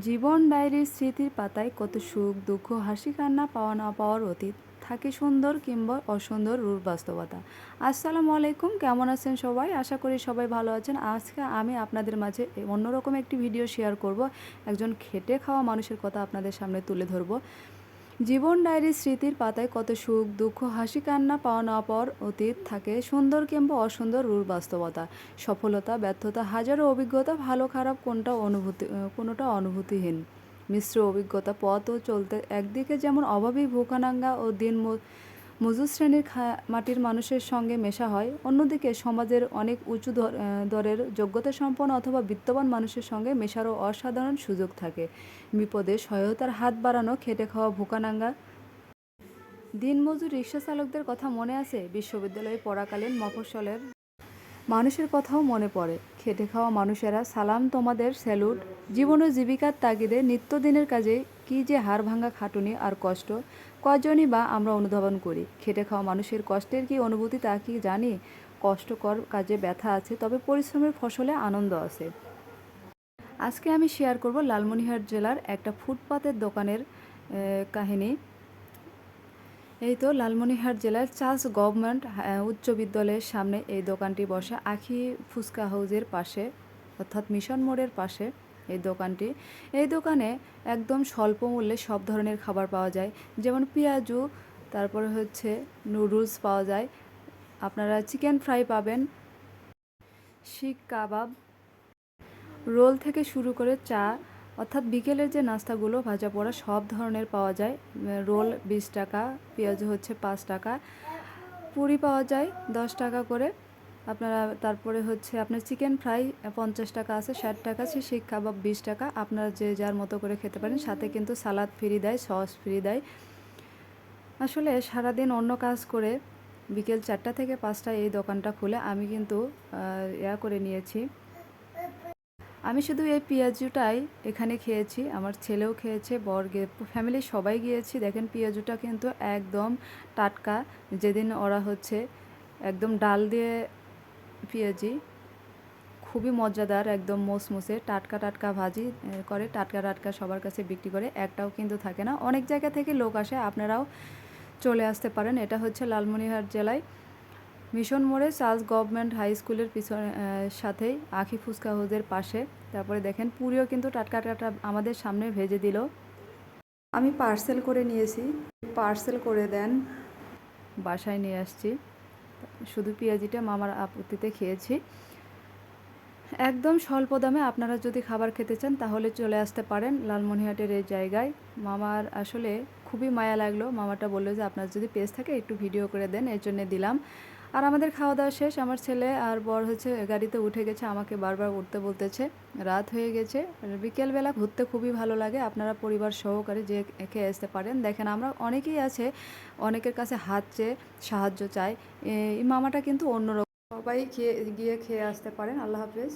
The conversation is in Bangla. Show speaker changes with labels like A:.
A: জীবন ডায়েরির স্মৃতির পাতায় কত সুখ দুঃখ হাসি কান্না পাওয়া না পাওয়ার অতীত থাকে সুন্দর কিংবা অসুন্দর রূপ বাস্তবতা। আসসালামু আলাইকুম, কেমন আছেন সবাই? আশা করি সবাই ভালো আছেন। আজকে আমি আপনাদের মাঝে অন্যরকম একটি ভিডিও শেয়ার করব। একজন খেটে খাওয়া মানুষের কথা আপনাদের সামনে তুলে ধরব। জীবন ডায়েরির স্মৃতির পাতায় কত সুখ দুঃখ হাসি কান্না পাওয়া না পাওয়ার অতীত থাকে সুন্দর কিংবা অসুন্দর রূঢ় বাস্তবতা। সফলতা ব্যর্থতা হাজারো অভিজ্ঞতা, ভালো খারাপ কোনোটা অনুভূতিহীন মিশ্র অভিজ্ঞতা। পথও চলতে একদিকে যেমন অভাবী ভোকানাঙ্গা ও মজুর শ্রেণীর মাটির মানুষের সঙ্গে মেশা হয়, অন্যদিকে সমাজের অনেক উঁচু দরের যোগ্যতা সম্পন্ন অথবা বিত্তবান মানুষের সঙ্গে মেশারও অসাধারণ সুযোগ থাকে। বিপদে সহায়তার হাত বাড়ানো খেটে খাওয়া ভোকানাঙ্গা দিনমজুর রিক্সা চালকদের কথা মনে আছে? বিশ্ববিদ্যালয়ে পড়াকালীন মফস্বলের মানুষের কথাও মনে পড়ে। খেটে খাওয়া মানুষেরা সালাম তোমাদের, স্যালুট। জীবন ও জীবিকার তাগিদে নিত্যদিনের কাজে কী যে হাড় ভাঙা খাটুনি আর কষ্ট কজনই বা আমরা অনুধাবন করি। খেটে খাওয়া মানুষের কষ্টের কি অনুভূতি তা কি জানি? কষ্টকর কাজে ব্যথা আছে, তবে পরিশ্রমের ফসলে আনন্দ আছে। আজকে আমি শেয়ার করব লালমনিরহাট জেলার একটা ফুটপাতের দোকানের কাহিনী। এই তো লালমনিরহাট জেলার চার্লস গভর্নমেন্ট উচ্চ বিদ্যালয়ের সামনে এই দোকানটি বসে। আখি ফুচকা হাউজের পাশে, অর্থাৎ মিশন মোড়ের পাশে এই দোকানটি। এই দোকানে একদম স্বল্প মূল্যে সব ধরনের খাবার পাওয়া যায়, যেমন পেঁয়াজু, তারপরে হচ্ছে নুডলস পাওয়া যায়, আপনারা চিকেন ফ্রাই পাবেন, শিক কাবাব, রোল থেকে শুরু করে চা, অর্থাৎ বিকেলের যে নাস্তাগুলো ভাজা পোড়া সব ধরনের পাওয়া যায়। রোল 20 টাকা, পেঁয়াজ হচ্ছে 5 টাকা, পুরি পাওয়া যায় 10 টাকা করে। আপনারা তারপরে হচ্ছে আপনার চিকেন ফ্রাই 50 টাকা আছে, 60 টাকা আছে, শিক কাবাব 20 টাকা। আপনারা যে যার মতো করে খেতে পারেন, সাথে কিন্তু সালাদ ফ্রি দেয়, সস ফ্রি দেয়। আসলে সারাদিন অন্য কাজ করে বিকেল 4টা থেকে 5টায় এই দোকানটা খুলে আমি কিন্তু করে নিয়েছি। আমি শুধু এই পেঁয়াজুটাই এখানে খেয়েছি, আমার ছেলেও খেয়েছে, ফ্যামিলির সবাই গিয়েছি। দেখেন পেঁয়াজুটা কিন্তু একদম টাটকা, যেদিন ওরা হচ্ছে একদম ডাল দিয়ে পেঁয়াজি, খুবই মজাদার, একদম মোসমুসে টাটকা টাটকা ভাজি করে, টাটকা টাটকা সবার কাছে বিক্রি করে, একটাও কিন্তু থাকে না। অনেক জায়গা থেকে লোক আসে, আপনারাও চলে আসতে পারেন। এটা হচ্ছে লালমনিরহাট জেলায় মিশন মোড়ে চার্লস গভর্নমেন্ট হাই স্কুলের পিছনে সাথেই আখি ফুচকা হাউজের পাশে। তারপরে দেখেন পুরিও কিন্তু টাটকা টাটকা আমাদের সামনে ভেজে দিল। আমি পার্সেল করে নিয়েছি, পার্সেল করে দেন, বাসায় নিয়ে আসছি। শুধু পেঁয়াজিটা মামার আপত্তিতে খেয়েছি। একদম স্বল্প দামে আপনারা যদি খাবার খেতে চান তাহলে চলে আসতে পারেন লালমনিরহাটের এই জায়গায়। মামার আসলে খুবই মায়া লাগলো, মামাটা বললো যে আপনার যদি পেজ থাকে একটু ভিডিও করে দেন, এর জন্য দিলাম। আর আমাদের খাওয়া দাওয়া শেষ, আমার ছেলে আর বর হচ্ছে গাড়িতে উঠে গেছে, আমাকে বারবার উঠতে বলতেছে, রাত হয়ে গেছে। বিকেলবেলা ঘুরতে খুবই ভালো লাগে, আপনারা পরিবার সহকারে যে খেয়ে আসতে পারেন। দেখেন আমরা অনেকেই আছে, অনেকের কাছে হাত চেয়ে সাহায্য চায়, এই মামাটা কিন্তু অন্যরকম। সবাই গিয়ে খেয়ে আসতে পারেন। আল্লাহ হাফেজ।